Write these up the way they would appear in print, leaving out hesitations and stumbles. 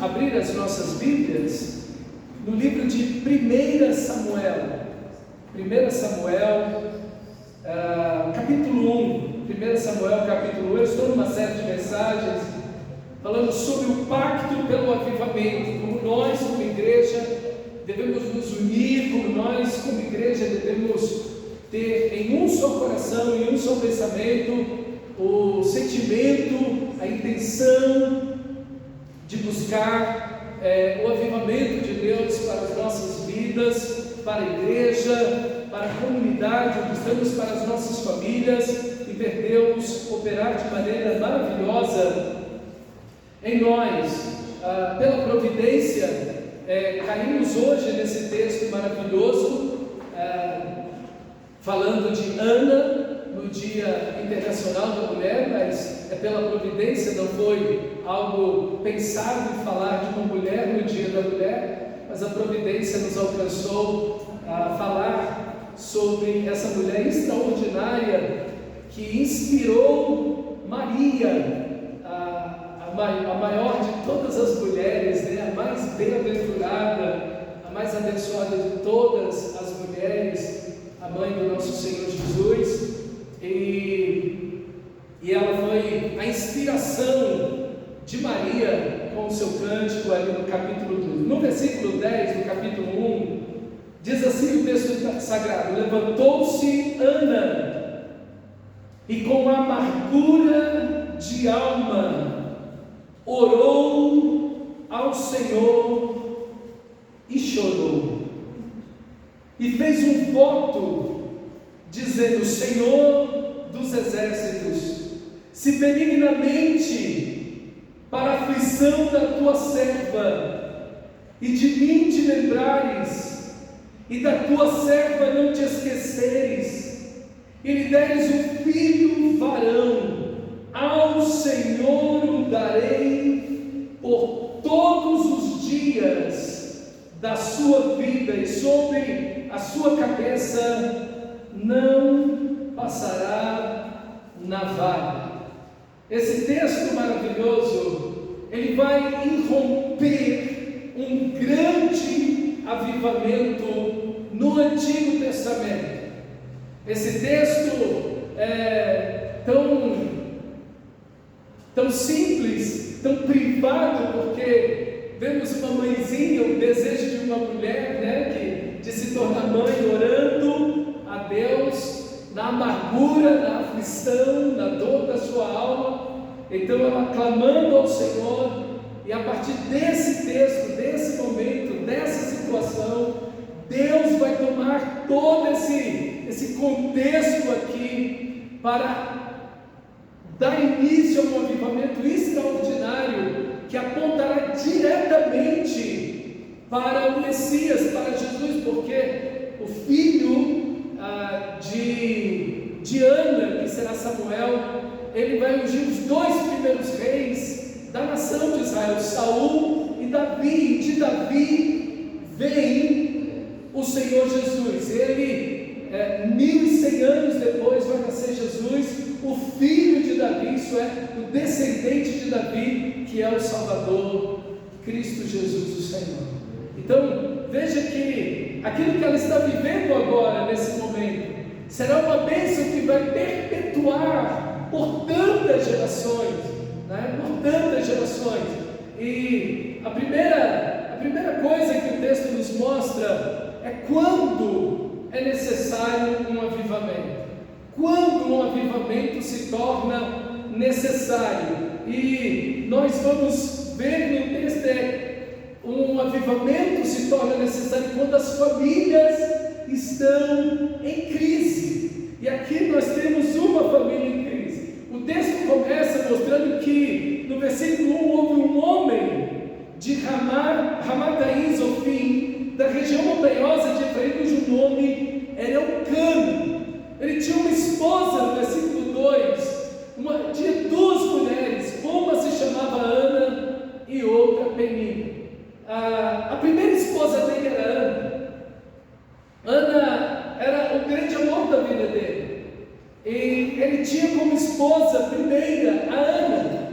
abrir as nossas Bíblias no livro de 1 Samuel. 1 Samuel, capítulo 1. 1 Samuel, capítulo 1. Eu estou numa série de mensagens falando sobre o pacto pelo avivamento, como nós, como igreja, devemos nos unir, como nós, como igreja, devemos ter em um só coração, em um só pensamento, o sentimento, a intenção de buscar o avivamento de Deus para as nossas vidas, para a igreja, para a comunidade, onde estamos, para as nossas famílias, e ver Deus operar de maneira maravilhosa em nós. Pela providência, caímos hoje nesse texto maravilhoso, falando de Ana, no Dia Internacional da Mulher, mas pela providência, não foi algo pensado em falar de uma mulher no Dia da Mulher, mas a providência nos alcançou a falar sobre essa mulher extraordinária que inspirou Maria, a maior de todas as mulheres, a mais bem-aventurada, a mais abençoada de todas as mulheres, a mãe do nosso Senhor Jesus. E ela foi a inspiração de Maria com o seu cântico ali no capítulo 2. No versículo 10 do capítulo 1, diz assim o texto sagrado: levantou-se Ana e com amargura de alma orou ao Senhor e chorou, e fez um voto dizendo: Senhor dos exércitos, se benignamente para a aflição da tua serva e de mim te lembrares, e da tua serva não te esqueceres, e lhe deres um filho varão, ao Senhor o darei por todos os dias da sua vida, e sobre a sua cabeça não passará navalha. Esse texto maravilhoso, ele vai irromper um grande avivamento no Antigo Testamento. Esse texto é tão simples, tão privado, porque vemos uma mãezinha, o desejo de uma mulher, de se tornar mãe, orando a Deus na amargura, na aflição, na dor da sua alma. Então ela clamando ao Senhor, e a partir desse texto, desse momento, dessa situação, Deus vai tomar todo esse contexto aqui para dar início a um avivamento extraordinário que apontará diretamente para o Messias, para Jesus, porque o filho de Ana, que será Samuel, ele vai ungir os 2 primeiros reis da nação de Israel, Saul e Davi. E de Davi vem o Senhor Jesus. Ele, 1100 anos depois, vai nascer Jesus, o filho de Davi, isso é, o descendente de Davi, que é o Salvador, Cristo Jesus, o Senhor. Então, veja que aquilo que ela está vivendo agora, nesse momento, será uma bênção que vai perpetuar por tantas gerações, por tantas gerações. E a primeira coisa que o texto nos mostra é quando é necessário um avivamento. Quando um avivamento se torna necessário. E nós vamos ver no texto um avivamento se torna necessário quando as famílias estão em crise. E aqui nós temos uma família em crise. O texto começa mostrando que no versículo 1 houve um homem de Ramataim Zofim, da região montanhosa de Efraim, cujo nome era Elcano. Ele tinha uma esposa, no versículo 2, tinha 2 mulheres, uma se chamava Ana e outra Penina. A primeira esposa dele era Ana. Ana era o grande amor da vida dele, e ele tinha como esposa primeira a Ana.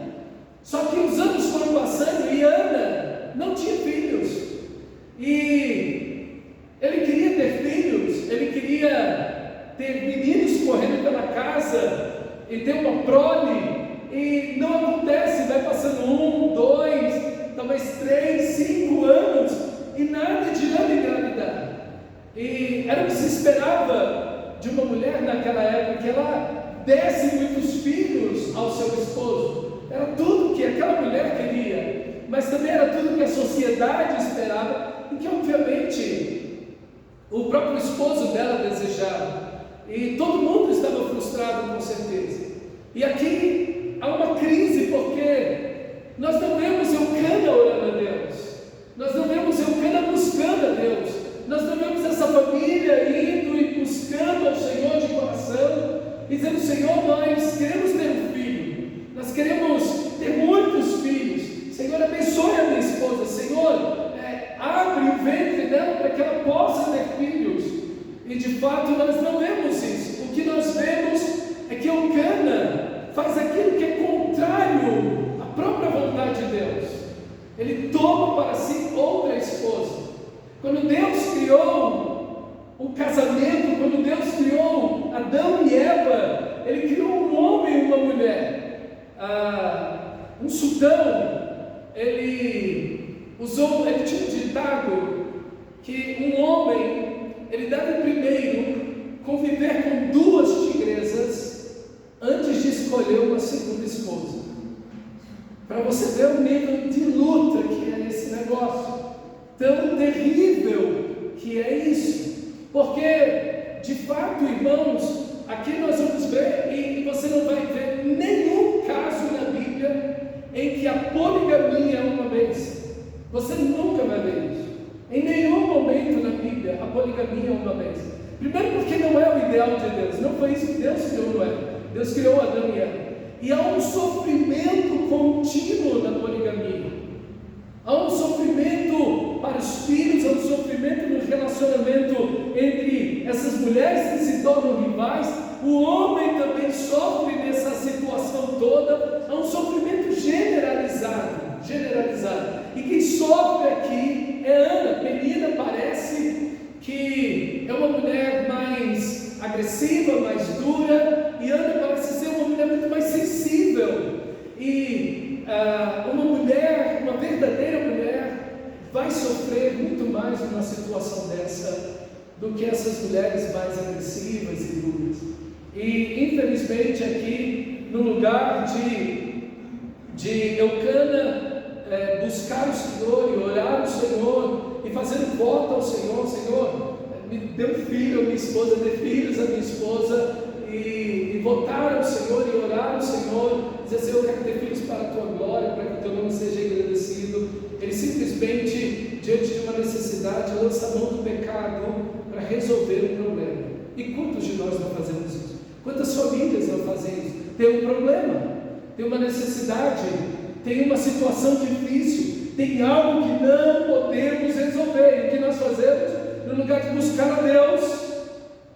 Só que os anos foram passando e Ana mas também era tudo que a sociedade esperava e que obviamente o próprio esposo dela desejava. E todo mundo estava frustrado, com certeza. E aqui há uma crise, porque nós não vemos Eucana orando a Deus, nós não vemos Eucana buscando a Deus, nós não vemos essa família indo e buscando ao Senhor de coração, dizendo: Senhor, nós queremos ter um filho, nós queremos ter muitos filhos, Senhor, abençoe a minha esposa, Senhor, abre o ventre dela para que ela possa ter filhos. E de fato nós não vemos isso. O que nós vemos é que Eucana faz aquilo que é contrário à própria vontade de Deus. Ele toma para si outra esposa. Quando Deus criou o casamento, quando Deus criou Adão e Eva, Ele criou um homem e uma mulher. Um sultão, ele tinha um ditado que um homem, ele deve primeiro conviver com 2 tigresas antes de escolher uma segunda esposa. Para você ver o nível de luta que é esse negócio, tão terrível que é isso. Porque, de fato, irmãos, aqui nós vamos ver, e você não vai ver nenhum caso na Bíblia em que a poligamia é uma bênção. Você nunca vai ver isso. Em nenhum momento na Bíblia a poligamia é uma bênção. Primeiro porque não é o ideal de Deus, não foi isso que Deus criou, não é? Deus criou Adão e Eva. E há um sofrimento contínuo na poligamia. Há um sofrimento para os filhos, há um sofrimento no relacionamento entre essas mulheres que se tornam rivais. O homem também sofre nessa situação toda. Há um sofrimento generalizado. E quem sofre aqui é Ana. Penina parece que é uma mulher mais agressiva, mais dura, e Ana parece ser uma mulher muito mais sensível. E uma verdadeira mulher vai sofrer muito mais numa situação dessa do que essas mulheres mais agressivas e duras. E infelizmente aqui, no lugar de Eucana buscar o Senhor e orar ao Senhor e fazer um voto ao Senhor: Senhor, me dê um filho, a minha esposa dê filhos a minha esposa, e votar ao Senhor e orar ao Senhor, dizer: Senhor, eu quero ter filhos para a tua glória, para que o teu nome seja engrandecido. Ele simplesmente, diante de uma necessidade, lança a mão do pecado para resolver o problema. E quantos de nós não fazemos isso? Quantas famílias não fazem isso? Tem um problema, tem uma necessidade, tem uma situação difícil, tem algo que não podemos resolver. E o que nós fazemos? No lugar de buscar a Deus,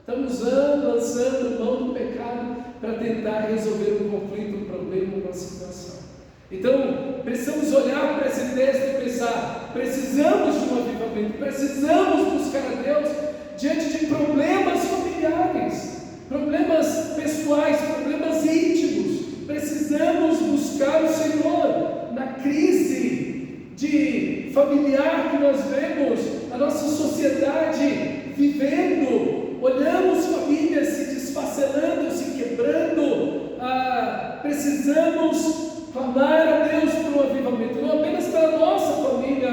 estamos lançando mão do pecado para tentar resolver um conflito, um problema, uma situação. Então, precisamos olhar para esse texto e pensar: precisamos de um avivamento, precisamos buscar a Deus diante de problemas familiares, problemas pessoais, problemas íntimos. Precisamos buscar o Senhor na crise familiar que nós vemos a nossa sociedade vivendo. Olhamos famílias se desfacelando, se quebrando. Precisamos clamar a Deus por um avivamento, não apenas pela nossa família,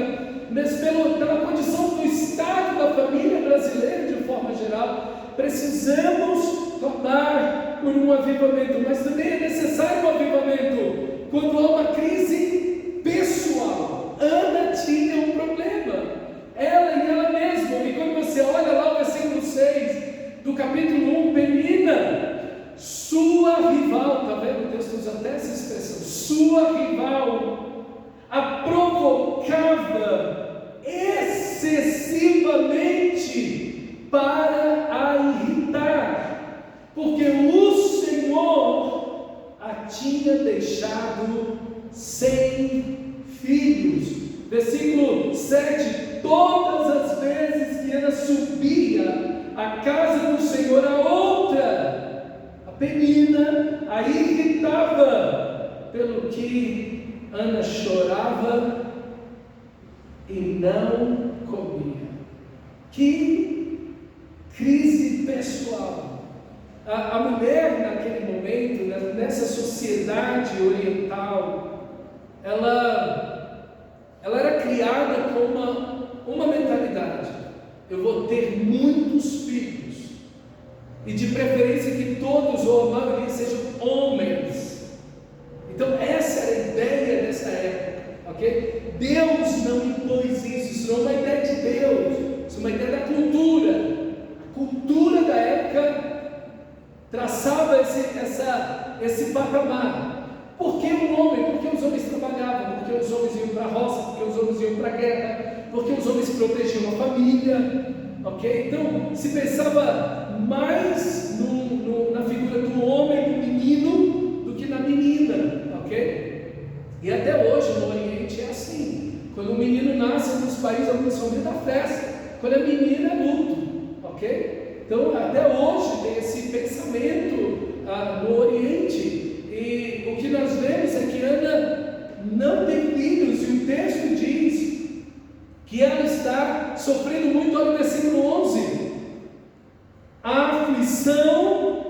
mas pela condição do estado da família brasileira de forma geral. Precisamos clamar por um avivamento, mas também é necessário um avivamento quando há uma crise pessoal. Ana tinha um problema, ela e ela mesma. E quando você olha lá o versículo 6 do capítulo 1, Penina, sua rival, está vendo? O texto usa até essa expressão, sua rival, a provocava excessivamente para a irritar, porque o Senhor a tinha deixado sem filhos. Versículo 7: todas as vezes que Ana subia à casa do Senhor, a outra, a Penina, a irritava, pelo que Ana chorava e não comia. Que crise pessoal! A mulher naquele momento, nessa sociedade oriental, ela eu vou ter muitos filhos, e de preferência que todos, ou a maioria, sejam homens. Então essa era a ideia dessa época, ok? Deus não impôs isso não é uma ideia de Deus, isso é uma ideia da cultura. A cultura da época traçava esse patamar. Por que um homem? Porque os homens trabalhavam, porque os homens iam para a roça, porque os homens iam para a guerra, porque os homens protegiam a família, ok? Então se pensava mais na figura do homem, do menino, do que na menina, ok? E até hoje no Oriente é assim. Quando um menino nasce, nos países alguns são da festa, quando é menina é luto, ok? Então até hoje tem esse pensamento no Oriente. E o que nós vemos é que Ana não tem filhos, e o texto diz que ela está sofrendo muito. Olha o versículo 11: a aflição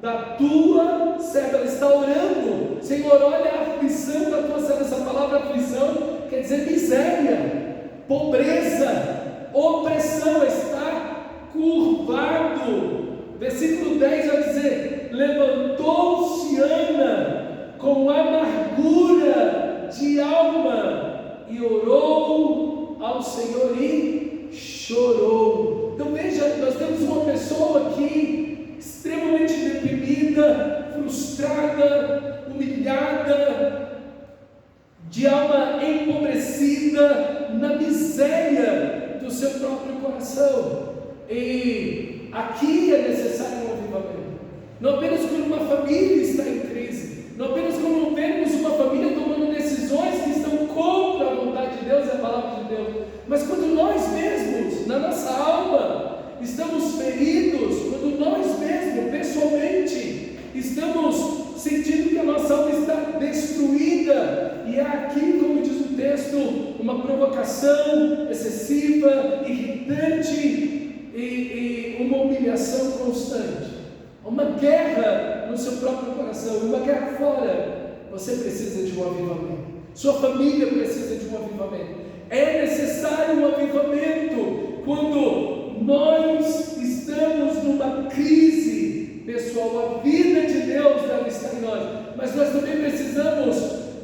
da tua serva. Ela está orando: Senhor, olha a aflição da tua serva. Essa palavra aflição quer dizer miséria, pobreza, opressão. Está curvado. Versículo 10 vai dizer: levantou-se Ana com amargura de alma e orou ao Senhor e chorou. Então veja, nós temos uma pessoa aqui extremamente deprimida, frustrada, humilhada, de alma empobrecida, na miséria do seu próprio coração. E aqui é necessário um avivamento. Não apenas quando uma família está em crise, não apenas quando vemos uma família tomando decisões que estão contra a vontade de Deus e a palavra de Deus, mas quando nós mesmos, na nossa alma, estamos feridos, quando nós mesmos, pessoalmente, estamos sentindo que a nossa alma está destruída, e é aqui, como diz o texto, uma provocação excessiva, irritante, e uma humilhação constante, uma guerra no seu próprio coração, uma guerra fora. Você precisa de um avivamento, sua família precisa de um avivamento. É necessário um avivamento quando nós estamos numa crise pessoal. A vida de Deus deve estar em nós, mas nós também precisamos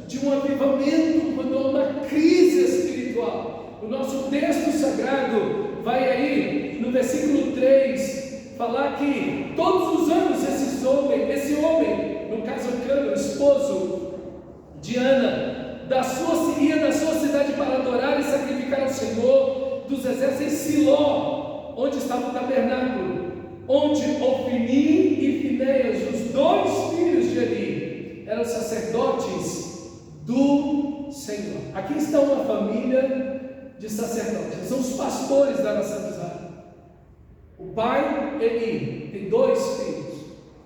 de um avivamento quando há uma crise espiritual. O nosso texto sagrado vai aí no versículo 3 falar que todos os anos esse homem, no caso Cana, o esposo de Ana, ia da sua cidade para adorar e sacrificar ao Senhor dos exércitos em Siló, onde estava o tabernáculo, onde Ofni e Finéias, os dois filhos de Eli, eram sacerdotes do Senhor. Aqui está uma família de sacerdotes, são os pastores da nação de Israel. O pai, Eli, tem 2 filhos,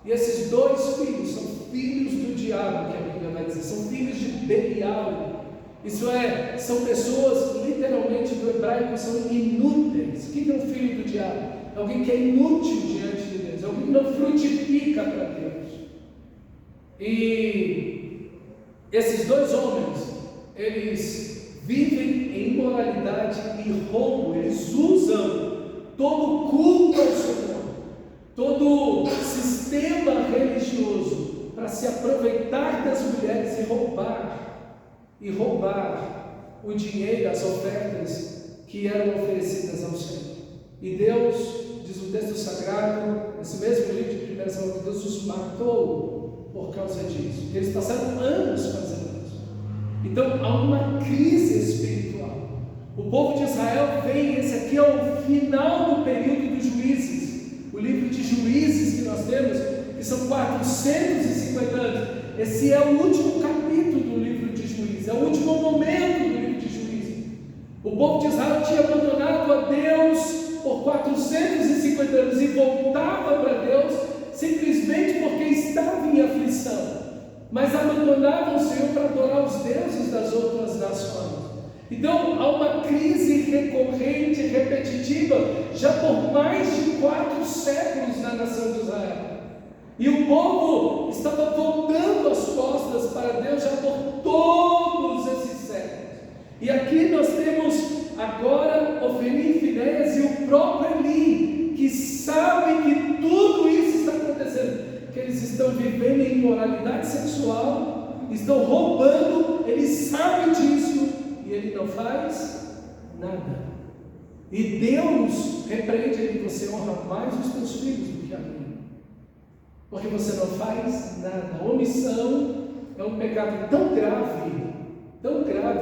e esses 2 filhos são filhos do diabo, que a Bíblia vai dizer, são filhos de Belial. Isso é, são pessoas, literalmente do hebraico, são inúteis. O que é um filho do diabo? Alguém que é inútil diante de Deus, alguém que não frutifica para Deus. E esses 2 homens, eles vivem em imoralidade e roubo. Eles usam todo o culto ao Senhor, todo sistema religioso para se aproveitar das mulheres e roubar o dinheiro, as ofertas que eram oferecidas ao Senhor. E Deus, diz o texto sagrado, esse mesmo livro de 1 Samuel, Deus os matou por causa disso. Eles passaram anos fazendo isso. Então há uma crise espiritual. O povo de Israel vem, esse aqui é o final do período dos juízes, o livro de juízes que nós temos, que são 450 anos. Esse é o último capítulo do livro de juízes, é o último momento do livro de juízes. O povo de Israel tinha abandonado a Deus por 450 anos e voltava para Deus simplesmente porque estava em aflição, mas abandonavam o Senhor para adorar os deuses das outras nações. Então há uma crise recorrente, repetitiva, já por mais de 4 séculos na nação de Israel. E o povo estava voltando as costas para Deus já por todos esses séculos. E aqui nós temos agora Ofni e Finéias e o próprio Eli, que sabe que tudo isso está acontecendo, que eles estão vivendo em imoralidade sexual, estão roubando, ele sabe disso, e ele não faz nada. E Deus repreende ele: você honra mais os teus filhos do que a mim, porque você não faz nada. A omissão é um pecado tão grave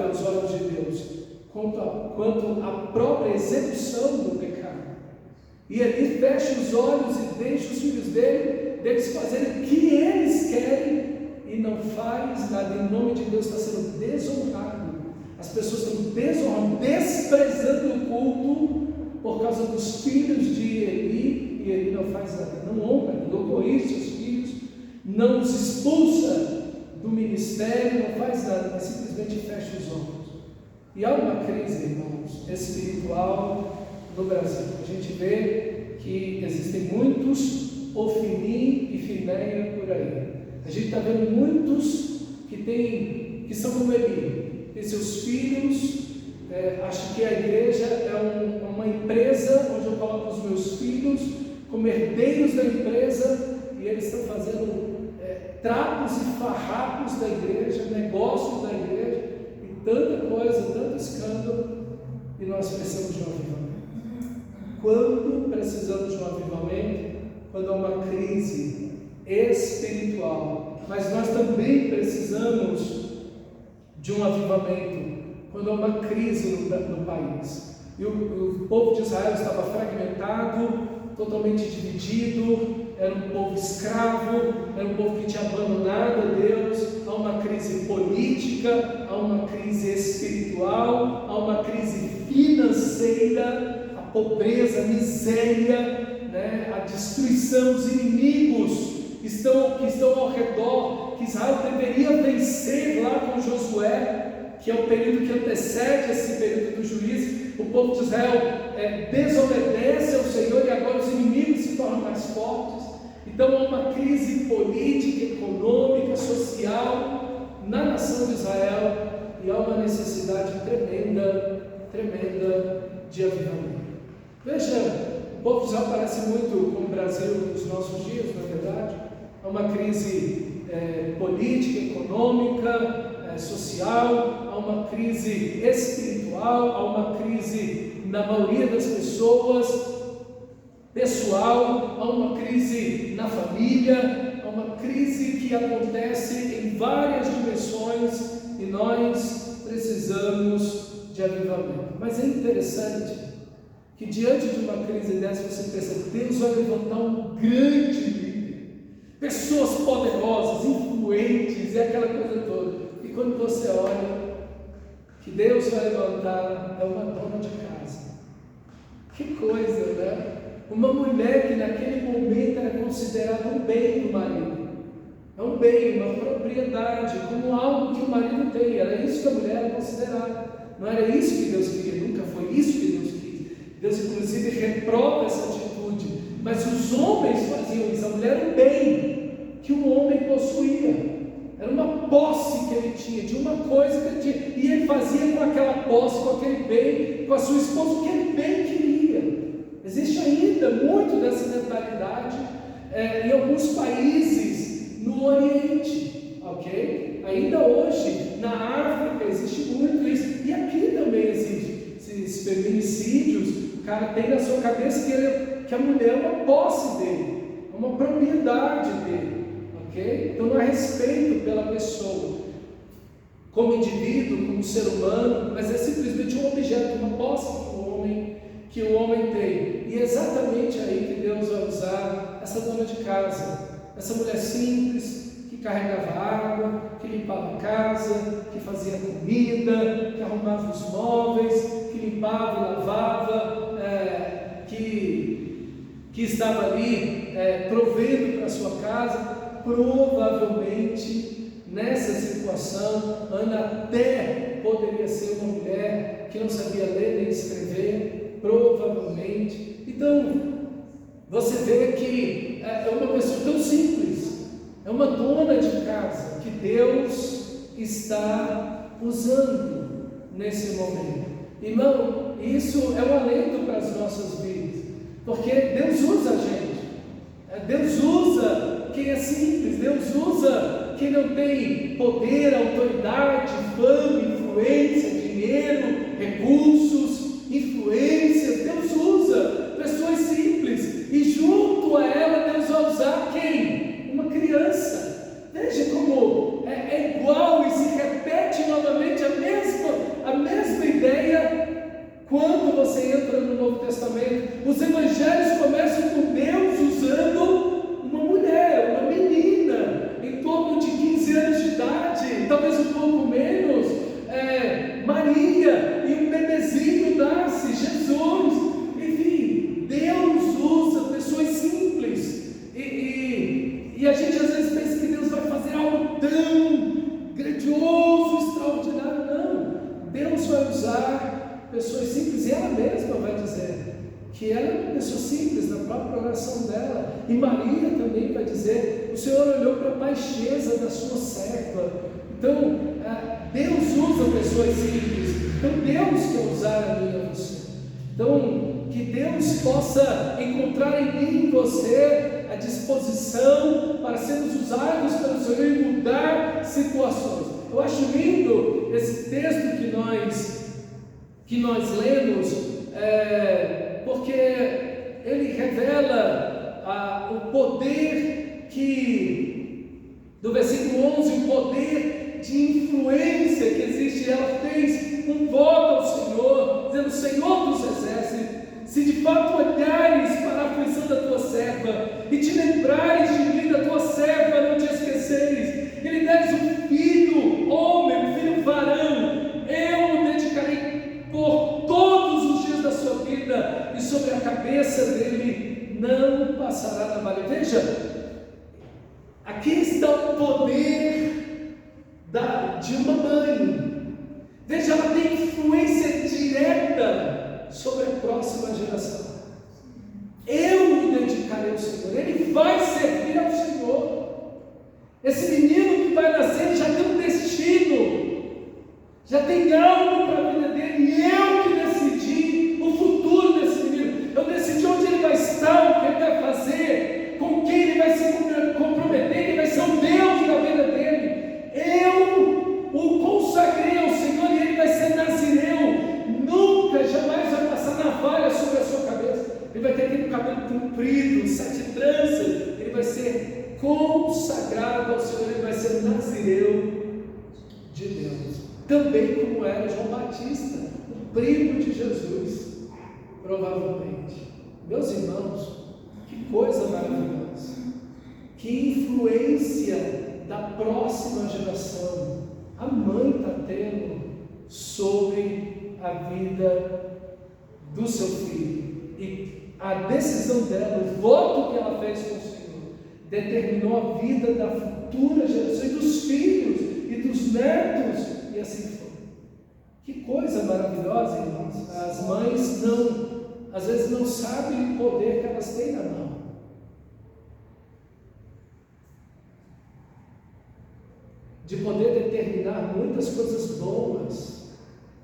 aos olhos de Deus, quanto a própria execução do pecado. E ele fecha os olhos e deixa os filhos deles fazerem o que eles querem, e não faz nada. Em nome de Deus está sendo desonrado. As pessoas estão desonrando, desprezando o culto por causa dos filhos de Eli, e Eli não faz nada, não honra, não corrige seus filhos, não os expulsa do ministério, não faz nada, mas simplesmente fecha os olhos. E há uma crise, irmãos, espiritual no Brasil. A gente vê que existem muitos Ofni e Finéia por aí. A gente está vendo muitos que são como Eli, tem seus filhos. Acho que a igreja é uma empresa onde eu coloco os meus filhos como herdeiros da empresa, e eles estão fazendo trapos e farrapos da igreja, negócios da igreja, e tanta coisa, tanto escândalo, e nós precisamos de um avivamento. Quando precisamos de um avivamento? Quando há uma crise espiritual. Mas nós também precisamos de um avivamento quando há uma crise no país. E o povo de Israel estava fragmentado, totalmente dividido, era um povo escravo, era um povo que tinha abandonado a Deus. Há uma crise política, há uma crise espiritual, há uma crise financeira, a pobreza, a miséria, a destruição, os inimigos que estão ao redor, que Israel deveria vencer lá com Josué, que é o período que antecede esse período do juízo. O povo de Israel desobedece ao Senhor, e agora os inimigos se tornam mais fortes. Então há uma crise política, econômica, social na nação de Israel, e há uma necessidade tremenda de avivamento. Veja, o povo de Israel parece muito com o Brasil dos nossos dias, na verdade. Há uma crise política, econômica, social, há uma crise espiritual, há uma crise na maioria das pessoas, pessoal, há uma crise na família, há uma crise que acontece em várias dimensões, e nós precisamos de avivamento. Mas é interessante que diante de uma crise dessa você pensa: Deus vai levantar um grande líder, pessoas poderosas, influentes, e aquela coisa toda. E quando você olha, que Deus vai levantar é uma dona de casa. Que coisa, né? Uma mulher que naquele momento era considerada um bem do marido. É um bem, uma propriedade, como algo que o marido tem. Era isso que a mulher era considerada. Não era isso que Deus queria, nunca foi isso que Deus quis. Deus inclusive reprova essa atitude. Mas os homens faziam isso. A mulher era um bem que o homem possuía. Era uma posse que ele tinha, de uma coisa que ele tinha, e ele fazia com aquela posse, com aquele bem, com a sua esposa, o que ele bem queria. Existe ainda muito dessa mentalidade em alguns países no Oriente, ok? Ainda hoje, na África, existe muito isso, e aqui também existe esses feminicídios. O cara tem na sua cabeça que a mulher é uma posse dele, é uma propriedade dele. Então não há respeito pela pessoa como indivíduo, como ser humano, mas é simplesmente um objeto, uma posse que o homem tem. E é exatamente aí que Deus vai usar essa dona de casa, essa mulher simples, que carregava água, que limpava a casa, que fazia comida, que arrumava os móveis, que limpava e lavava, que estava ali provendo para a sua casa. Provavelmente nessa situação, Ana até poderia ser uma mulher que não sabia ler nem escrever, provavelmente. Então você vê que é uma pessoa tão simples, é uma dona de casa que Deus está usando nesse momento. Irmão, isso é um alento para as nossas vidas, porque Deus usa a gente. Deus usa quem é simples, Deus usa quem não tem poder, autoridade, fama, influência, dinheiro, recursos, influências. Deus usa pessoas simples, e junto a ela Deus vai usar quem? Uma criança. Veja como é igual e se repete novamente a mesma ideia. Quando você entra no Novo Testamento, os evangelhos começam com Deus usando uma mulher, uma menina, em torno de 15 anos de idade, talvez um pouco menos, Maria, e um bebezinho nasce, Jesus. Enfim, Deus usa pessoas simples, e a gente às vezes pensa que Deus vai fazer algo tão grandioso, extraordinário. Não, Deus vai usar pessoas simples, e ela mesma vai dizer que ela é uma pessoa simples na própria oração dela. E Maria também vai dizer: o Senhor olhou para a baixeza da sua serva. Então, Deus usa pessoas simples. Então, Deus quer usar a mim e a você. Então, que Deus possa encontrar em mim e em você a disposição para sermos usados pelo Senhor e mudar situações. Eu acho lindo esse texto que nós lemos, porque ele revela o poder do versículo 11, o poder de influência que existe. Ela fez um voto ao Senhor, dizendo: Senhor dos exércitos, se de fato olhares para a aflição da tua serva, e te lembrares de mim, da tua serva, não te esqueceres, e lhe deres um filho, homem, um filho varão, eu o dedicarei por todos os dias da sua vida, e sobre a cabeça dele não passará navalha. Veja, aqui está o poder de uma mãe. Veja, ela tem influência direta sobre a próxima geração. Eu me dedicarei ao Senhor, ele vai servir ao Senhor. Esse menino que vai nascer já tem um destino, já tem algo para a vida dele, e eu que decidi o futuro desse menino. Eu decidi onde ele vai estar, o que ele vai fazer, com quem ele vai se comprometer, ele vai ser o Deus da vida dele. Eu o consagrei ao Senhor, e ele vai ser nazireu. Nunca, jamais vai passar navalha sobre a sua cabeça. Ele vai ter aquele cabelo comprido, 7 tranças. Ele vai ser consagrado ao Senhor, ele vai ser nazireu de Deus. Também como era João Batista, o primo de Jesus, provavelmente. Meus irmãos, que coisa maravilhosa, que influência da próxima geração a mãe está tendo sobre a vida do seu filho. E a decisão dela, o voto que ela fez com o Senhor, determinou a vida da futura geração, e dos filhos e dos netos, e assim foi. Que coisa maravilhosa, irmãos. As mães às vezes não sabem o poder que elas têm na mão. De poder determinar muitas coisas boas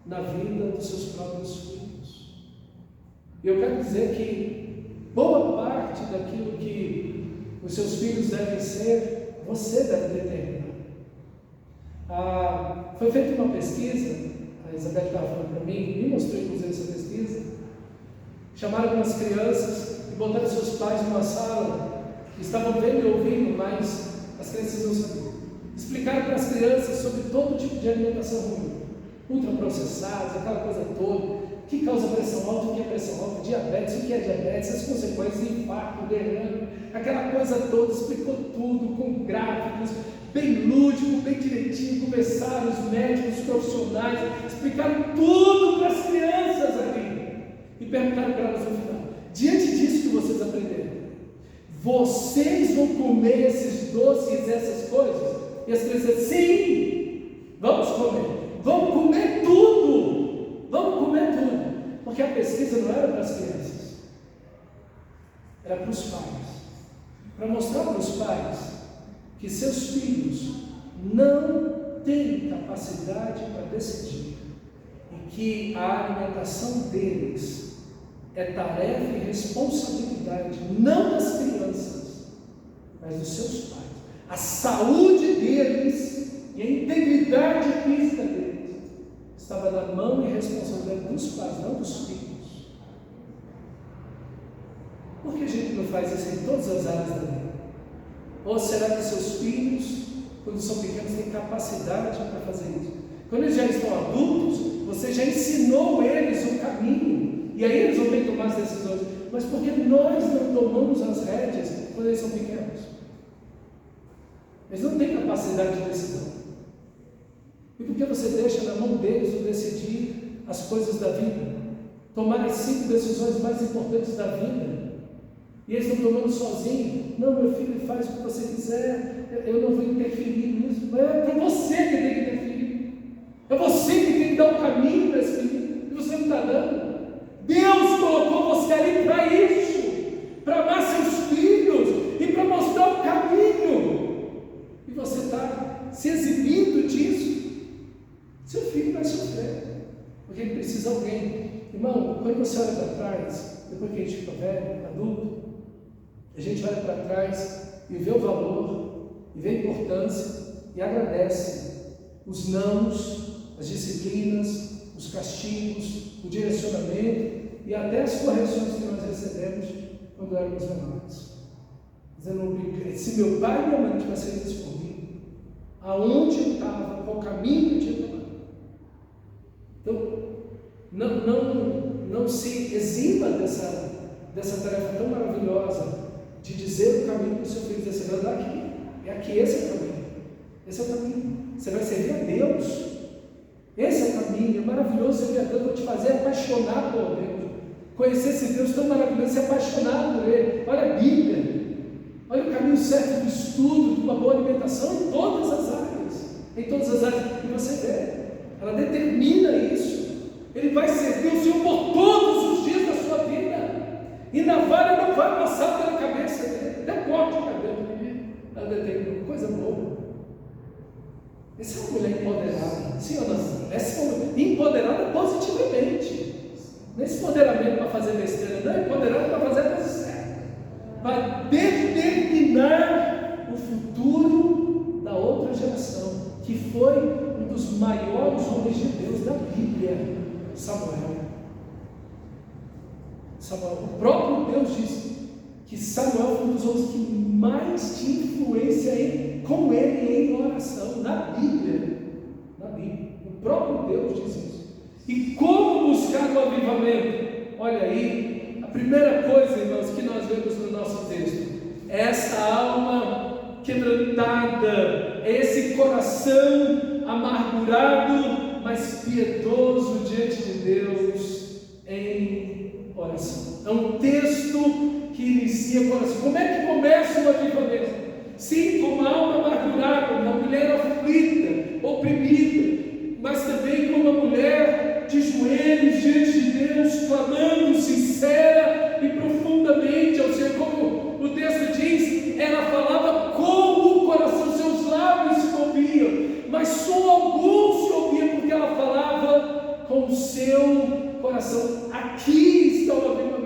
na vida dos seus próprios filhos. E eu quero dizer que boa parte daquilo que os seus filhos devem ser, você deve determinar. Foi feita uma pesquisa, a Isabel estava falando para mim, me mostrou inclusive essa pesquisa. Chamaram algumas crianças e botaram seus pais numa sala, estavam vendo e ouvindo, mas as crianças não sabiam. Explicaram para as crianças sobre todo tipo de alimentação ruim, ultraprocessados, aquela coisa toda, que causa pressão alta, o que é pressão alta, diabetes, o que é diabetes, as consequências, infarto, derrame, aquela coisa toda. Explicou tudo com gráficos, bem lúdico, bem direitinho. Conversaram os médicos, os profissionais, explicaram tudo para as crianças ali, e perguntaram para elas no final: diante disso que vocês aprenderam, vocês vão comer esses doces, essas coisas? E as crianças: sim, vamos comer tudo, vamos comer tudo. Porque a pesquisa não era para as crianças, era para os pais, para mostrar para os pais que seus filhos não têm capacidade para decidir, e que a alimentação deles é tarefa e responsabilidade, não das crianças, mas dos seus pais. A saúde deles e a integridade física deles estava na mão e responsabilidade dos pais, não dos filhos. Por que a gente não faz isso em todas as áreas da vida? Ou será que seus filhos, quando são pequenos, têm capacidade para fazer isso? Quando eles já estão adultos, você já ensinou eles o caminho, e aí eles vão ter que tomar as decisões. Mas por que nós não tomamos as rédeas quando eles são pequenos? Eles não têm capacidade de decisão. E por que você deixa na mão deles o decidir as coisas da vida? Tomar as 5 decisões mais importantes da vida. E eles estão tomando sozinhos. Não, meu filho, faz o que você quiser, eu não vou interferir nisso. Mas é para você que tem que interferir. É você que tem que dar um caminho para esse filho, e você não está dando. Deus colocou você ali para isso, para amar seus filhos e para mostrar o caminho. E você está se exibindo disso. Seu filho vai sofrer, porque ele precisa de alguém. Irmão, quando você olha para trás, depois que a gente fica velho, adulto, a gente olha para trás e vê o valor, e vê a importância, e agradece os nãos, as disciplinas, os castigos, o direcionamento e até as correções que nós recebemos quando éramos menores. Dizendo, se meu pai e minha mãe tivessem feito isso por mim, aonde eu estava, qual caminho que eu tinha tomado? Então, não se exima dessa tarefa tão maravilhosa de dizer o caminho para o seu filho, dizer, você vai dar aqui, é aqui, esse é o caminho, esse é o caminho, você vai servir a Deus, esse é o caminho, é maravilhoso servir a Deus, vou te fazer apaixonar por Deus, conhecer esse Deus tão maravilhoso, ser apaixonado por Ele. Olha a Bíblia, olha o caminho certo do estudo, de uma boa alimentação em todas as áreas, e você vê, ela determina isso. Ele vai servir o Senhor por todos os dias da sua vida. E navalha não vai passar pela cabeça dele. Até corte o cabelo dele. Ela determina coisa boa. Essa é uma mulher empoderada. Sim ou não? Essa é uma mulher empoderada positivamente. Não é empoderamento para fazer besteira, não. É empoderada para fazer a coisa certa. Para determinar o futuro da outra geração, que foi um dos maiores homens de Deus da Bíblia. Samuel, o próprio Deus disse que Samuel foi um dos homens que mais tinha influência com ele em oração, na Bíblia, o próprio Deus diz isso. E como buscar o avivamento? Olha aí, a primeira coisa, irmãos, que nós vemos no nosso texto, é essa alma quebrantada, é esse coração amargurado, mas piedoso diante de Deus em oração. É um texto que inicia com oração. Como é que começa o avivamento? Sim, com uma alma amargurada, uma mulher aflita, oprimida, mas também com uma mulher de joelhos diante de Deus, clamando sincera e profundamente ao Senhor. Como o texto diz, ela falava com o coração, seus lábios se moviam, mas só alguns se ouviam, porque ela falava com o seu coração. Aqui está o avivamento.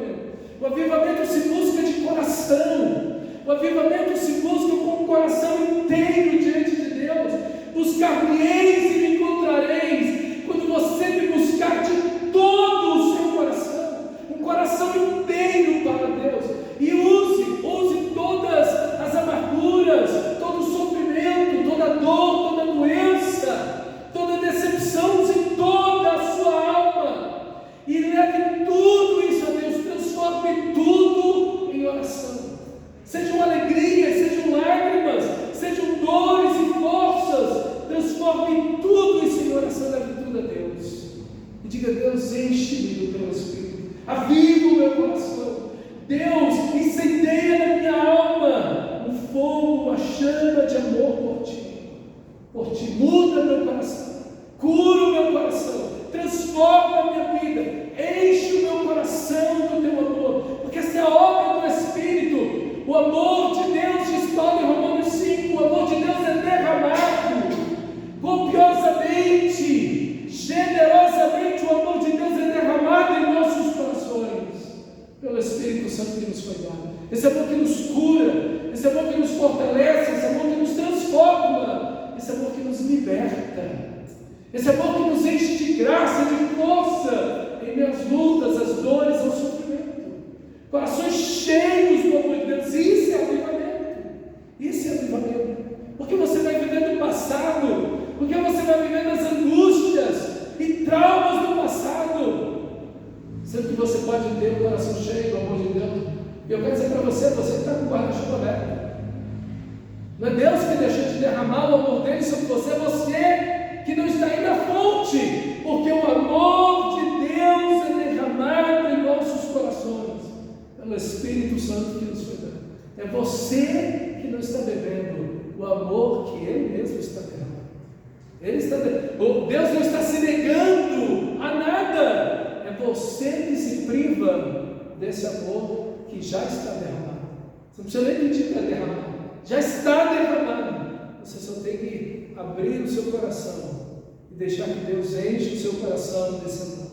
O avivamento se busca de coração. O avivamento se busca com o coração inteiro diante de Deus. Buscar-me-eis e me encontrareis, quando você me buscar de todo o seu coração, um coração inteiro para Deus. E use todas as amarguras, todo o sofrimento, toda a dor, toda a doença, toda a decepção de toda a sua alma, e leve tudo isso a Deus, transforme tudo em oração. Sejam alegrias, sejam lágrimas, sejam dores e forças, transforme tudo isso em oração, leve tudo a Deus. E diga: Deus, enche-me do teu Espírito, aviva o meu coração. Deus, incendeia na minha alma um fogo, uma chama de amor por ti, muda meu coração, cura o meu coração, transforma a minha vida, enche o meu coração do teu amor, porque essa é a obra do Espírito. O amor de Deus, diz Paulo em Romanos 5, o amor de Deus é derramado copiosamente, generosamente esse amor que nos cura, esse amor que nos fortalece, esse amor que nos transforma, esse amor que nos liberta, esse amor que nos enche de graça, de força em meio às lutas, às dores, ao sofrimento. Corações cheios do amor de Deus. Isso é avivamento. Isso é avivamento. Porque você vai vivendo o passado, porque você vai vivendo as angústias e traumas do passado, sendo que você pode ter o coração cheio do amor de Deus. E eu quero dizer para você que está com o guarda-chuva aberto. Não é Deus que deixou de derramar o amor dele sobre você, é você que não está aí na fonte, porque o amor de Deus é derramado em nossos corações pelo Espírito Santo que nos foi dado. É você que não está bebendo o amor que Ele mesmo está derramando. Deus não está se negando a nada, é você que se priva desse amor que já está derramado. Você não precisa nem pedir para derramar, já está derramado. Você só tem que abrir o seu coração e deixar que Deus enche o seu coração desse amor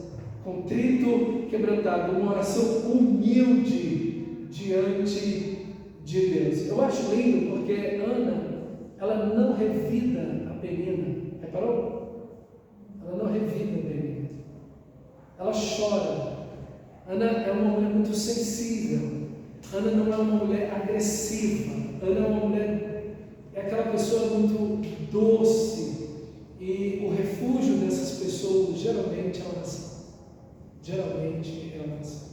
contrito, quebrantado, uma oração humilde diante de Deus. Eu acho lindo porque Ana, ela não revida a Penina. Reparou? Ela não revida a Penina. Ela chora. Ana é uma mulher muito sensível. Ana não é uma mulher agressiva. Ana é uma mulher, é aquela pessoa muito doce. E o refúgio dessas pessoas geralmente é a oração. Geralmente é a oração.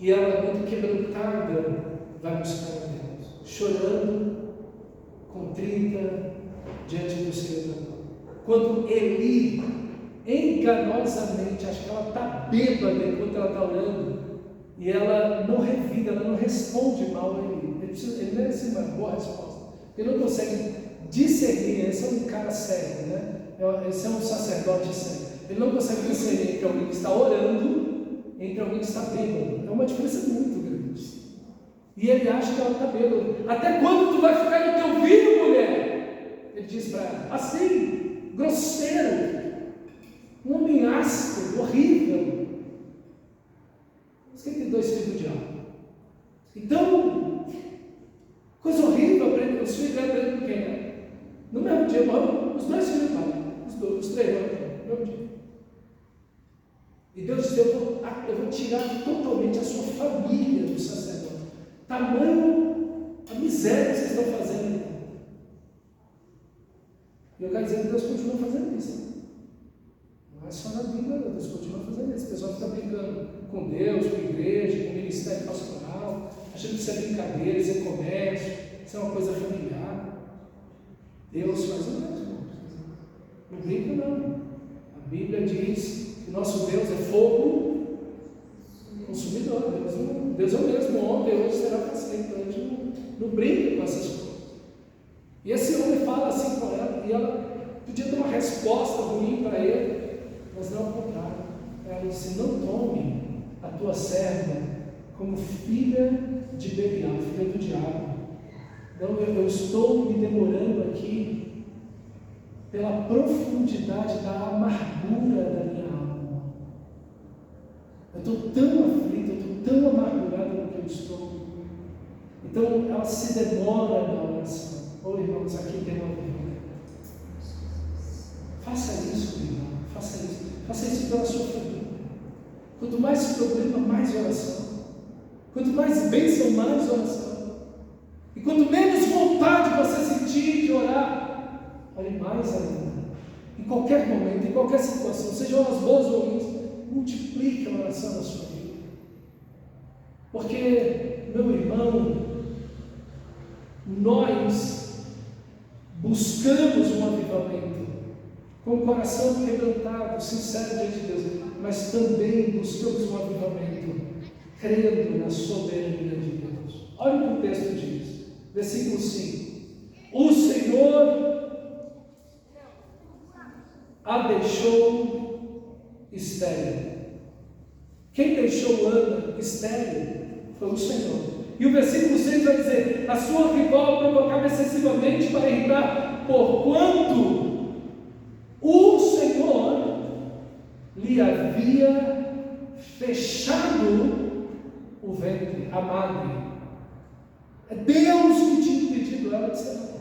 E ela, muito quebrantada, vai buscar a Deus, chorando, contrita, diante do seu Criador. Quando Eli, enganosamente, acha que ela está bêbada enquanto ela está orando, e ela não revida, ela não responde mal a Eli. Ele merece uma boa resposta. Ele não consegue discernir. Esse é um cara sério, né? Esse é um sacerdote sério. Ele não consegue discernir entre alguém que está orando entre alguém que está bêbado. É uma diferença muito grande. E ele acha que ela está bêbada. Até quando tu vai ficar no teu vinho, mulher? Ele diz para ela, assim, grosseiro, um homem áspero, horrível. Mas quem tem 2 filhos do diabo? Então, coisa horrível, os filhos aprendem com quem, né? No mesmo dia, os 2 filhos morrem, os 3 morrem, no mesmo dia. E Deus disse, eu vou tirar totalmente a sua família do sacerdote. Tamanho a miséria que vocês estão fazendo. E eu quero dizer que Deus continua fazendo isso. Não é só na Bíblia, não. Deus continua fazendo isso. O pessoal fica brincando com Deus, com a igreja, com o ministério pastoral, achando que isso é brincadeira, isso é comércio, isso é uma coisa familiar. Deus faz o mesmo. Não brinca, não. A Bíblia diz que nosso Deus é fogo consumidor. Deus é o mesmo ontem, hoje será para sempre. Então a gente não brinca com essas coisas. E esse homem fala assim com ela, e ela podia ter uma resposta ruim para ele, mas não ao contrário. Ela disse, não tome a tua serva como filha de Belial, filha do diabo. Não, eu estou me demorando aqui pela profundidade da amargura da minha alma. Eu estou tão aflito, eu estou tão amargurado no que eu estou. Então ela se demora na oração. Oh, irmãos, aqui tem uma pergunta. Faça isso, irmão. Faça isso. Faça isso pela sua família. Quanto mais problema, mais oração. Quanto mais bênção, mais oração. E quanto menos vontade você sentir de orar, ore mais ainda. Em qualquer momento, em qualquer situação, sejam elas boas ou ruins, multiplique a oração na sua vida. Porque, meu irmão, nós buscamos um avivamento com o coração quebrantado, sincero diante de Deus, mas também buscamos um avivamento crendo na soberania de Deus. Olha o que o texto diz, versículo 5: o Senhor a deixou estéril. Quem deixou Ana estéril foi o Senhor. E o versículo 6 vai dizer: a sua rival provocava excessivamente para irritar, porquanto o Senhor lhe havia fechado a madre. É Deus que tinha impedido ela de ser mãe.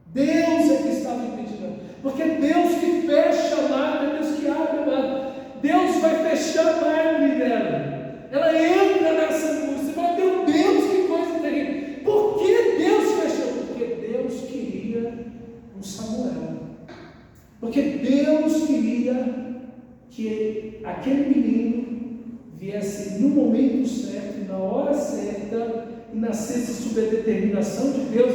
Deus é que estava impedindo ela. Porque é Deus que fecha a madre, é Deus que abre a madre. Deus vai fechar a madre dela. Ela entra nessa angústia. Você fala, meu Deus, que coisa terrível. Por que Deus fechou? Porque Deus queria um Samuel. Porque Deus queria que aquele menino viesse no momento certo, na hora certa, e nascesse sob a determinação de Deus,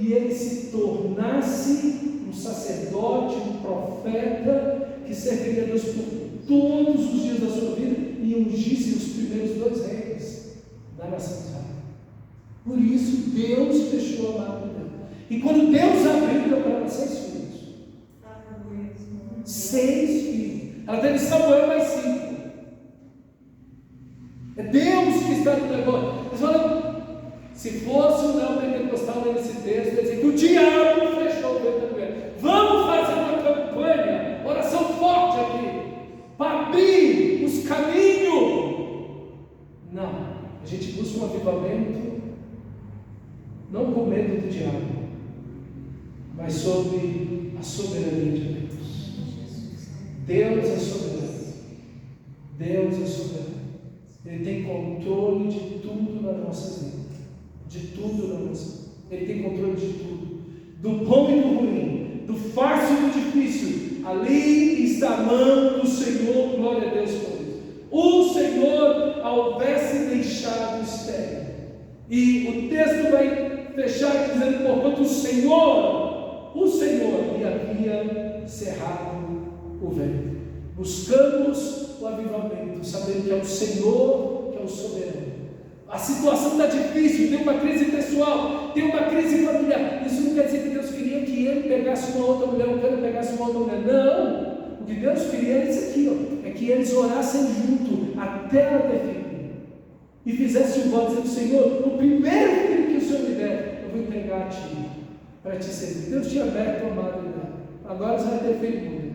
e ele se tornasse um sacerdote, um profeta, que serviria a Deus por todos os dias da sua vida, e ungisse os primeiros 2 reis da nação de Israel. Por isso Deus fechou a madre dela. E quando Deus abriu, deu para ela 6 filhos. 6 filhos. Ela teve Samuel mais 5. É Deus que está no negócio. Eles falam, se fosse um neopentecostal lendo esse texto, ele dizer que o diabo fechou o ventre da mulher. Vamos fazer uma campanha, oração forte aqui, para abrir os caminhos. Não, a gente busca um avivamento, não com medo do diabo, mas sob a soberania de Deus. Deus é soberano. Deus é soberano. Ele tem controle de tudo na nossa vida. De tudo na nossa vida. Ele tem controle de tudo. Do bom e do ruim. Do fácil e do difícil. Ali está a mão do Senhor. Glória a Deus por isso. O Senhor a houvesse deixado estéril. E o texto vai fechar dizendo, porquanto o Senhor lhe havia cerrado o ventre. Buscamos o avivamento, sabendo que é o Senhor que é o soberano. A situação está difícil, tem uma crise pessoal, tem uma crise familiar. Isso não quer dizer que Deus queria que ele pegasse uma outra mulher, o cara pegasse uma outra mulher. Não! O que Deus queria era isso aqui, ó, é que eles orassem junto até ela ter filho. E fizessem um voto dizendo, Senhor, o primeiro filho que o Senhor me der, eu vou entregar a Ti, para Te servir. Deus tinha aberto a madre dela. Agora você vai ter filho.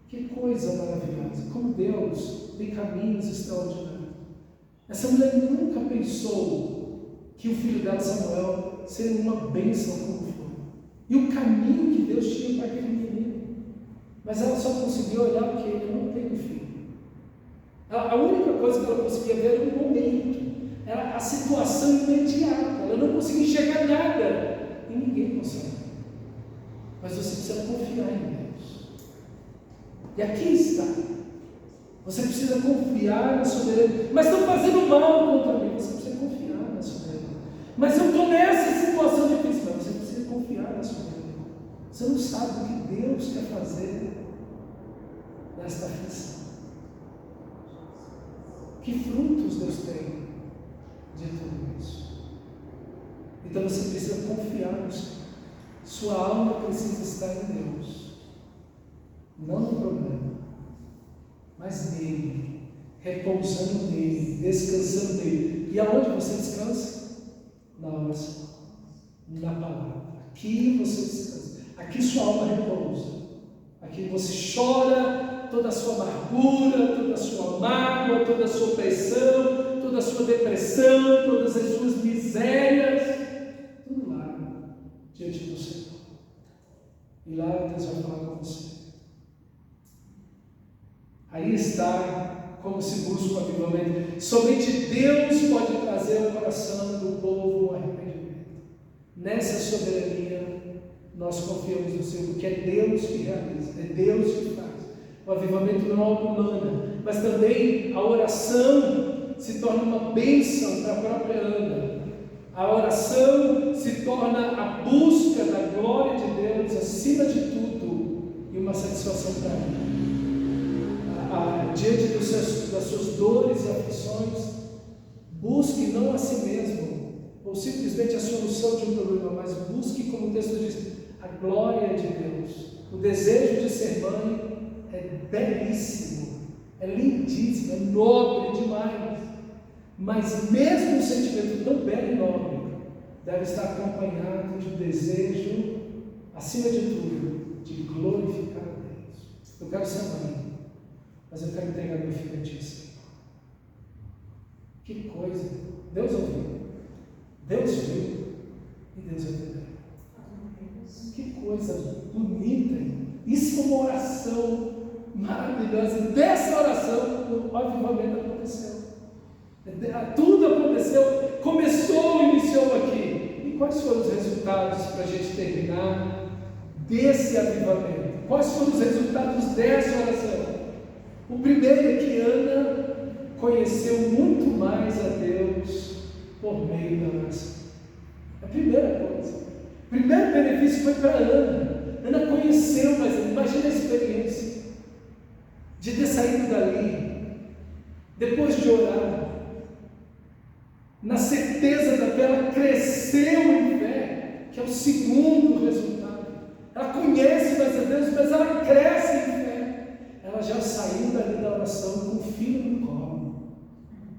Que coisa maravilhosa, como Deus tem caminhos extraordinários. Essa mulher nunca pensou que o filho dela, Samuel, seria uma bênção como foi. E o caminho que Deus tinha para aquele menino. Mas ela só conseguiu olhar porque ele não tem filho. A única coisa que ela conseguia ver era o momento, era a situação imediata. Ela não conseguia enxergar nada. E ninguém consegue. Mas você precisa confiar em Deus. E aqui está. Você precisa confiar na soberania. Mas estão fazendo mal contra mim. Você precisa confiar na soberania. Mas eu estou nessa situação difícil. Mas você precisa confiar na soberania. Você não sabe o que Deus quer fazer nesta aflição. Que frutos Deus tem de tudo isso? Então você precisa confiar no Senhor. Sua alma precisa estar em Deus. Não no problema, mas nele, repousando nele, descansando nele. E aonde você descansa? Na oração, na palavra. Aqui você descansa, aqui sua alma repousa, aqui você chora toda a sua amargura, toda a sua mágoa, toda a sua opressão, toda a sua depressão, todas as suas misérias, tudo lá, diante do Senhor. E lá Deus vai falar com você. Aí está como se busca o avivamento. Somente Deus pode trazer ao coração do povo o arrependimento. Nessa soberania, nós confiamos no Senhor, porque é Deus que realiza, é Deus que faz. O avivamento não é algo humano, mas também a oração se torna uma bênção para a própria Ana. A oração se torna a busca da glória de Deus acima de tudo e uma satisfação para ela. Diante das suas dores e aflições, busque não a si mesmo, ou simplesmente a solução de um problema, mas busque, como o texto diz, a glória de Deus. O desejo de ser mãe é belíssimo, é lindíssimo, é nobre demais, mas mesmo um sentimento tão belo e nobre, deve estar acompanhado de um desejo, acima de tudo, de glorificar a Deus. Eu quero ser mãe, mas eu quero entregar meu filho a Ti, Senhor. Que coisa! Deus ouviu, Deus viu e Deus atendeu. Que coisa bonita! Isso é uma oração maravilhosa. Dessa oração, o avivamento aconteceu. Tudo aconteceu, começou, iniciou aqui. E quais foram os resultados para a gente terminar desse avivamento? Quais foram os resultados dessa oração? O primeiro é que Ana conheceu muito mais a Deus por meio da oração. A primeira coisa. O primeiro benefício foi para Ana. Ana conheceu, mas imagina a experiência de ter saído dali, depois de orar, na certeza da fé, ela cresceu em fé, que é o segundo resultado. Ela conhece mais a Deus, mas ela cresce em fé. Ela já saiu dali da oração com o filho no colo.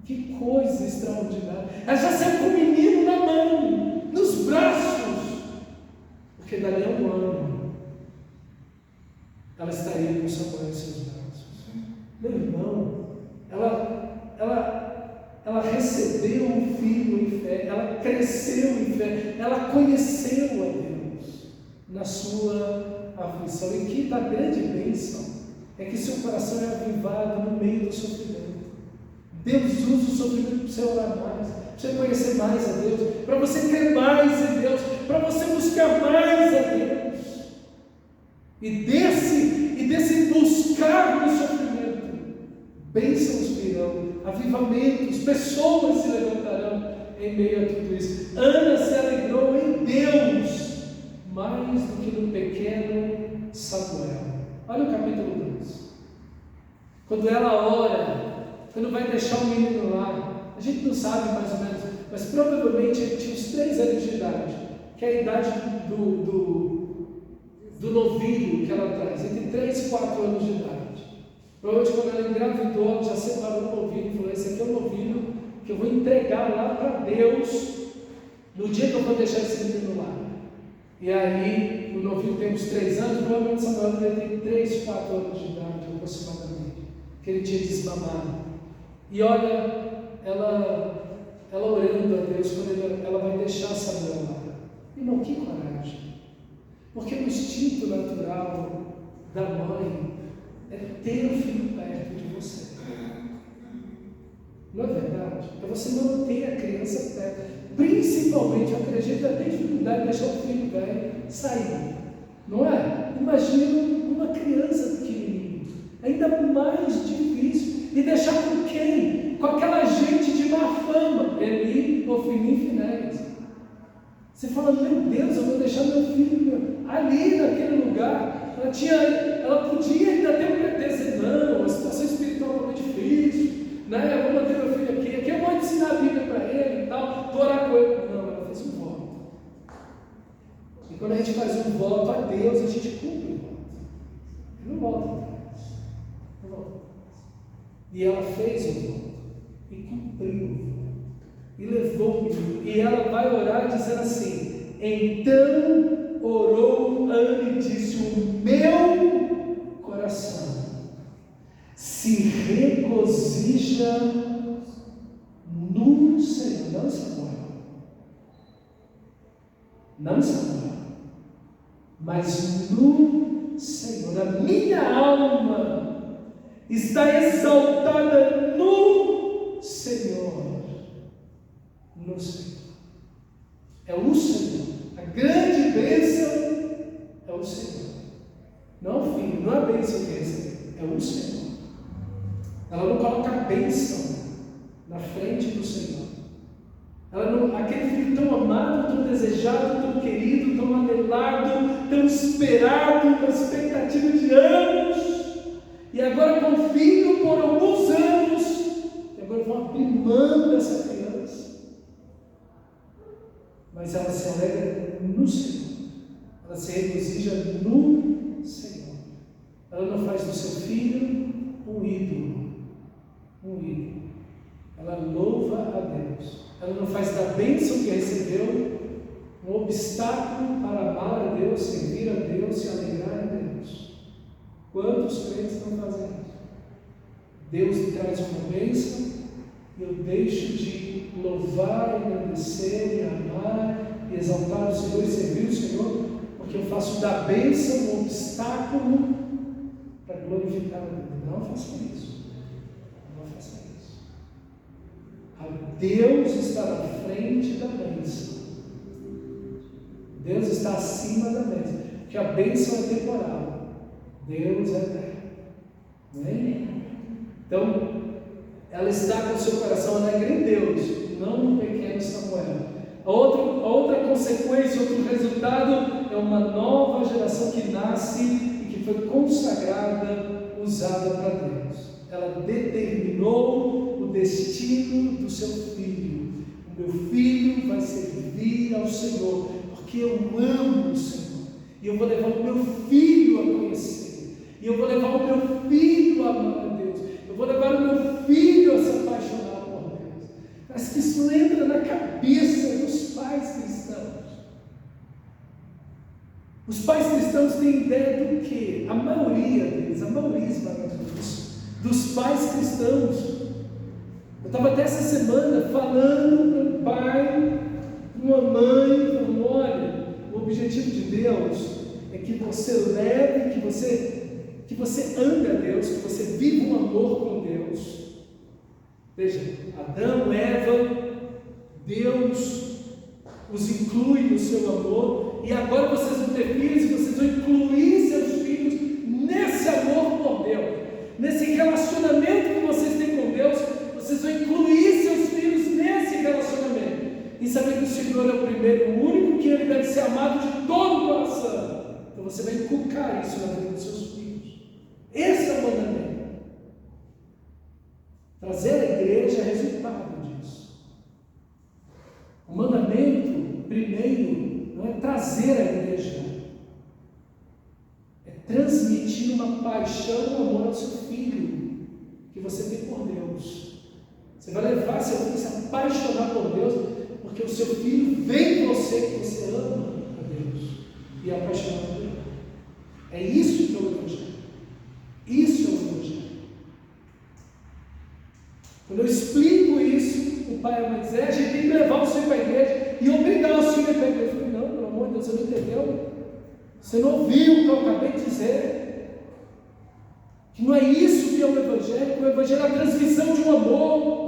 Que coisa extraordinária! Ela já saiu com o menino na mão, nos braços, porque dali a um ano ela estaria com Samuel em seus braços. Meu irmão, ela recebeu um filho em fé, ela cresceu em fé, ela conheceu a Deus na sua aflição. E que da grande bênção é que seu coração é avivado no meio do sofrimento. Deus usa o sofrimento para você orar mais, para você conhecer mais a Deus, para você crer mais em Deus, para você buscar mais a Deus. E desse buscar no sofrimento, bênçãos virão, avivamentos, pessoas se levantarão em meio a tudo isso. Ana se alegrou em Deus mais do que no pequeno Samuel. Olha o capítulo 2. Quando ela ora, quando vai deixar o menino lá, a gente não sabe mais ou menos, mas provavelmente ele tinha uns 3 anos de idade, que é a idade do novilho que ela traz, entre 3 e 4 anos de idade. Provavelmente quando ela engravidou, ela já separou o novilho e falou: esse aqui é o novilho que eu vou entregar lá para Deus no dia que eu vou deixar esse menino lá. E aí o novilho tem uns 3 anos, provavelmente Samuel tem 3, 4 anos de idade aproximadamente, que ele tinha desmamado. E olha, ela orando a Deus quando ela vai deixar Samuel lá. Irmão, que coragem! Porque o instinto natural da mãe é ter o filho perto de você. Não é verdade? É você manter a criança perto. Principalmente, eu acredito que ela tem dificuldade de deixar o filho velho sair. Não é? Imagina uma criança pequenininha. Ainda mais difícil. E deixar com quem? Com aquela gente de má fama. Eli, Ofni e Finéias. Você fala: meu Deus, eu vou deixar meu filho ali naquele lugar. Ela podia ainda ter um pretexto: não, a situação espiritual é muito difícil, né? Eu vou manter meu filho aqui eu vou ensinar a Bíblia para ele e tal, vou orar com ele. Não, ela fez um voto. E quando a gente faz um voto a Deus, a gente cumpre o voto. Não volta atrás. Não volta atrás. E ela fez o voto e cumpriu o voto. E levou o menino. E ela vai orar dizendo assim: então orou Ana e disse: o meu coração se regozija no Senhor. Não Samuel, não Samuel, mas no Senhor. A minha alma está exaltada no Senhor. No Senhor. É o Senhor. A grande bênção é o Senhor. Não o filho, não a bênção que recebeu, é o Senhor. Ela não coloca a bênção na frente do Senhor. Ela não, aquele filho tão amado, tão desejado, tão querido, tão anelado, tão esperado, com expectativa de anos, e agora com o filho por alguns anos, e agora vão abrir mão dessa criança. Mas ela se alegra no Senhor, ela se regozija no Senhor. Ela não faz do seu filho um ídolo, ela louva a Deus. Ela não faz da bênção que recebeu um obstáculo para amar a Deus, servir a Deus, se alegrar em Deus. Quantos crentes não fazem isso? Deus lhe traz uma bênção eu deixo de louvar, engrandecer, e amar, e exaltar o Senhor e servir o Senhor, porque eu faço da bênção um obstáculo para glorificar a Deus. Não faça isso. Não faça isso. Deus está na frente da bênção. Deus está acima da bênção. Porque a bênção é temporal. Deus é eterno. Amém? Então, ela está com o seu coração alegre em Deus, não no pequeno Samuel. A outra consequência, outro resultado é uma nova geração que nasce e que foi consagrada, usada para Deus. Ela determinou o destino do seu filho. O meu filho vai servir ao Senhor, porque eu amo o Senhor. E eu vou levar o meu filho a conhecer. E eu vou levar o meu filho a amar a Deus. Eu vou levar o meu filho a se apaixonar por Deus. Mas que isso entra na cabeça dos pais cristãos. Os pais cristãos têm ideia do quê? A maioria deles, a maioria esmagadora dos pais cristãos. Eu estava até essa semana falando para um pai, para uma mãe, falando: olha, o objetivo de Deus é que você leve, que você ame a Deus, que você viva um amor com Deus. Veja, Adão, Eva, Deus os inclui no seu amor, e agora vocês vão ter filhos e vocês vão incluir seus filhos nesse amor por Deus, nesse relacionamento que vocês têm com Deus. Vocês vão incluir seus filhos nesse relacionamento, e saber que o Senhor é o primeiro, o único, que Ele deve ser amado de todo o coração. Então você vai inculcar isso na vida dos seus filhos. Esse é o mandamento. Trazer a igreja é resultado disso. O mandamento, primeiro, não é trazer a igreja, é transmitir uma paixão, um amor ao seu filho, que você tem por Deus. Você vai levar seu filho a se apaixonar por Deus, porque o seu filho vê em você que você ama a Deus e é apaixonado por Deus. É isso que é o Evangelho. Isso é o Evangelho. Quando eu explico isso, o pai e a mãe dizem: a gente tem que levar o filho para a igreja e obrigar o filho para a igreja. Eu falei: não, pelo amor de Deus, você não entendeu? Você não ouviu o que eu acabei de dizer? Que não é isso que é o Evangelho. Que o Evangelho é a transmissão de um amor.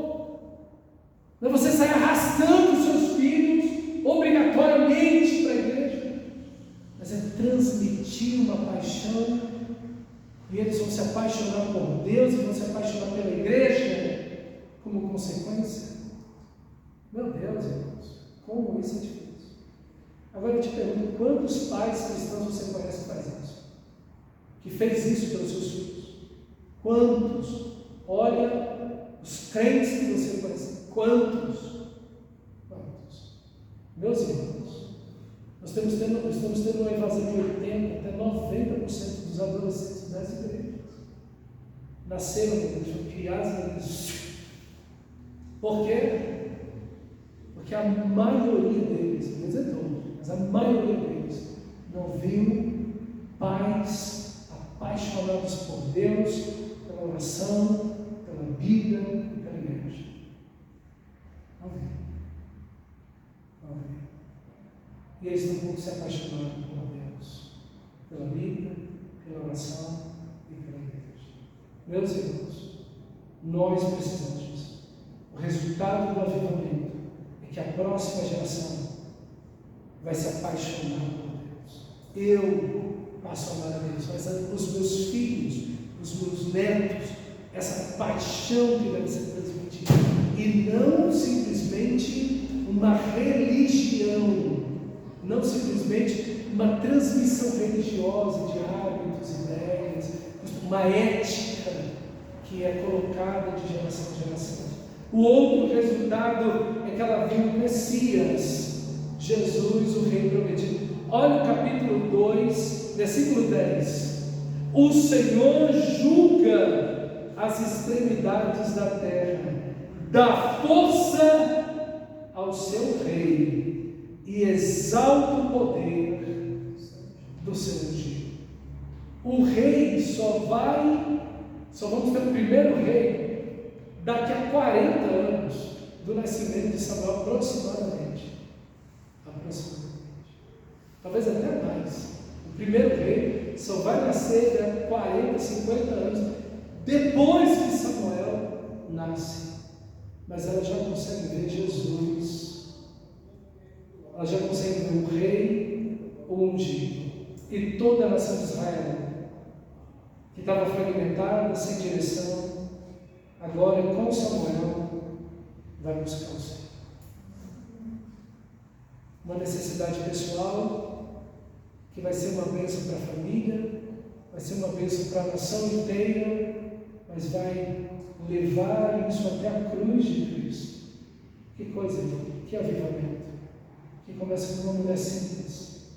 Não é você sair arrastando os seus filhos obrigatoriamente para a igreja, mas é transmitir uma paixão, e eles vão se apaixonar por Deus e vão se apaixonar pela igreja como consequência. Meu Deus, irmãos, como isso é difícil. Agora eu te pergunto: quantos pais cristãos você conhece que faz isso? Que fez isso pelos seus filhos? Quantos? Olha os crentes que você conhece. Quantos? Meus irmãos, nós estamos tendo uma evasão de 80% até 90% dos adolescentes das igrejas. Nasceram na igreja, foram criados na igreja. Por quê? Porque a maioria deles, não vou dizer todos, mas a maioria deles não viu pais apaixonados por Deus, pela oração, pela Bíblia e pela igreja. Não viu. Não viu. E eles não vão se apaixonar por Deus, pela Bíblia, pela oração e pela igreja. Meus irmãos, nós precisamos disso. O resultado do avivamento é que a próxima geração vai se apaixonar por Deus. Eu passo a amar a Deus, mas os meus filhos, os meus netos, essa paixão que deve ser transmitida, e não simplesmente uma religião, não simplesmente uma transmissão religiosa de hábitos, ideias, uma ética que é colocada de geração em geração. O outro resultado é que ela viu o Messias, Jesus, o Rei prometido. Olha o capítulo 2, versículo 10. O Senhor julga as extremidades da terra, dá força ao seu rei e exalta o poder do seu ungido. O rei só vamos ter o primeiro rei daqui a 40 anos do nascimento de Samuel, aproximadamente. Talvez até mais. O primeiro rei só vai nascer daqui a 40, 50 anos depois que Samuel nasce. Mas ela já consegue ver Jesus. Ela já consegue ver o rei ungido. E toda a nação de Israel, que estava fragmentada, sem direção, agora com Samuel, vai buscar o Senhor. Uma necessidade pessoal, que vai ser uma bênção para a família, vai ser uma bênção para a nação inteira, mas vai levar isso até a cruz de Cristo. Que coisa linda, que avivamento, que começa com uma mulher simples,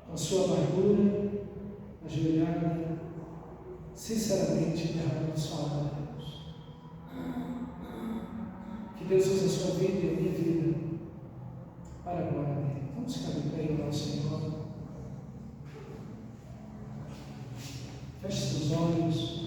com a sua amargura, ajoelhada, sinceramente derramando sua alma a Deus. Que Deus use a sua vida e a minha vida para a glória dele. Vamos ficar de pé em nosso Senhor. Feche seus olhos.